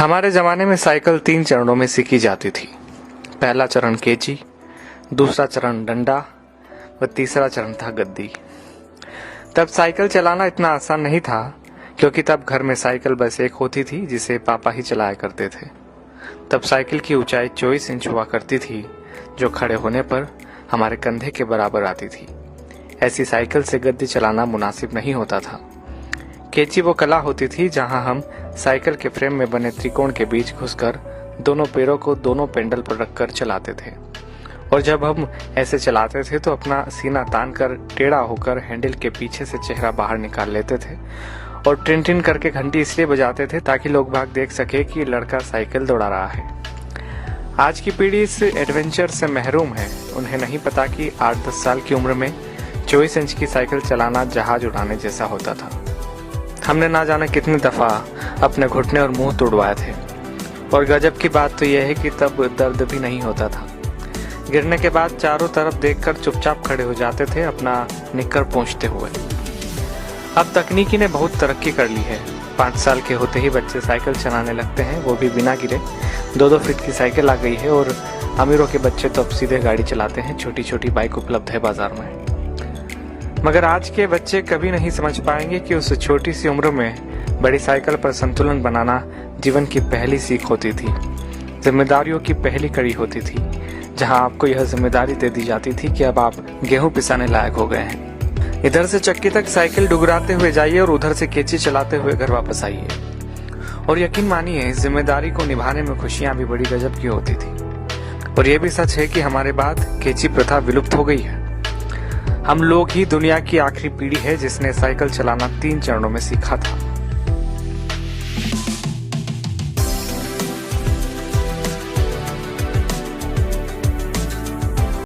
हमारे ज़माने में साइकिल 3 चरणों में सीखी जाती थी। पहला चरण केची, दूसरा चरण डंडा व तीसरा चरण था गद्दी। तब साइकिल चलाना इतना आसान नहीं था, क्योंकि तब घर में साइकिल बस एक होती थी जिसे पापा ही चलाया करते थे। तब साइकिल की ऊंचाई 24 इंच हुआ करती थी, जो खड़े होने पर हमारे कंधे के बराबर आती थी। ऐसी साइकिल से गद्दी चलाना मुनासिब नहीं होता था। केची वो कला होती थी जहां हम साइकिल के फ्रेम में बने त्रिकोण के बीच घुसकर दोनों पैरों को दोनों पेंडल पर रखकर चलाते थे। और जब हम ऐसे चलाते थे तो अपना सीना तानकर टेढ़ा होकर हैंडल के पीछे से चेहरा बाहर निकाल लेते थे और टिन टिन करके घंटी इसलिए बजाते थे ताकि लोग बाग देख सके कि लड़का साइकिल दौड़ा रहा है। आज की पीढ़ी इस एडवेंचर से महरूम है। उन्हें नहीं पता कि 8-10 साल की उम्र में 24 इंच की साइकिल चलाना जहाज उड़ाने जैसा होता था। हमने ना जाने कितनी दफा अपने घुटने और मुंह तोड़वाए थे। और गजब की बात तो यह है कि तब दर्द भी नहीं होता था। गिरने के बाद चारों तरफ देखकर चुपचाप खड़े हो जाते थे, अपना निक्कर पोंछते हुए। अब तकनीकी ने बहुत तरक्की कर ली है। 5 साल के होते ही बच्चे साइकिल चलाने लगते हैं, वो भी बिना गिरे। 2-2 फीट की साइकिल आ गई है और अमीरों के बच्चे तो अब सीधे गाड़ी चलाते हैं। छोटी छोटी बाइक उपलब्ध है बाजार में। मगर आज के बच्चे कभी नहीं समझ पाएंगे कि उस छोटी सी उम्र में बड़ी साइकिल पर संतुलन बनाना जीवन की पहली सीख होती थी, जिम्मेदारियों की पहली कड़ी होती थी, जहां आपको यह जिम्मेदारी दे दी जाती थी कि अब आप गेहूं पिसाने लायक हो गए हैं। इधर से चक्की तक साइकिल डुगराते हुए जाइए और उधर से केची चलाते हुए घर वापस आइए। और यकीन मानिए, इस जिम्मेदारी को निभाने में खुशियां भी बड़ी गजब की होती थी। और यह भी सच है कि हमारे बाद केची प्रथा विलुप्त हो गई है। हम लोग ही दुनिया की आखिरी पीढ़ी है जिसने साइकिल चलाना 3 चरणों में सीखा था।